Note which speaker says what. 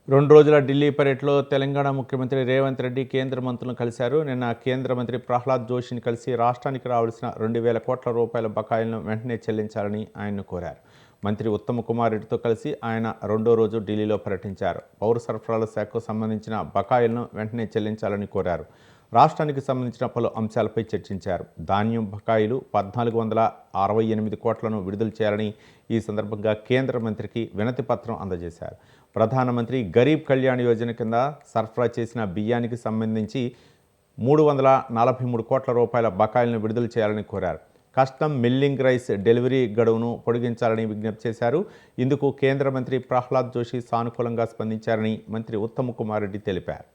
Speaker 1: 2 రోజుల ఢిల్లీ పర్యటనలో తెలంగాణ ముఖ్యమంత్రి రేవంత్ రెడ్డి కేంద్ర మంత్రులను కలిశారు. నిన్న కేంద్ర మంత్రి ప్రహ్లాద్ జోషిని కలిసి రాష్ట్రానికి రావాల్సిన 2,000 కోట్ల రూపాయల బకాయిలను వెంటనే చెల్లించాలని ఆయన్ను కోరారు. మంత్రి ఉత్తమ్ కుమార్ రెడ్డితో కలిసి ఆయన రెండో రోజు ఢిల్లీలో పర్యటించారు. పౌర సరఫరాల శాఖకు సంబంధించిన బకాయిలను వెంటనే చెల్లించాలని కోరారు. రాష్ట్రానికి సంబంధించిన పలు అంశాలపై చర్చించారు. ధాన్యం బకాయిలు 1,468 కోట్లను విడుదల చేయాలని ఈ సందర్భంగా కేంద్ర మంత్రికి వినతి పత్రం అందజేశారు. ప్రధానమంత్రి గరీబ్ కళ్యాణ్ యోజన కింద సరఫరా చేసిన బియ్యానికి సంబంధించి 343 కోట్ల రూపాయల బకాయిలను విడుదల చేయాలని కోరారు. కస్టమ్ మిల్లింగ్ రైస్ డెలివరీ గడువును పొడిగించాలని విజ్ఞప్తి చేశారు. ఇందుకు కేంద్ర మంత్రి ప్రహ్లాద్ జోషి సానుకూలంగా స్పందించారని మంత్రి ఉత్తమ్ కుమార్ రెడ్డి తెలిపారు.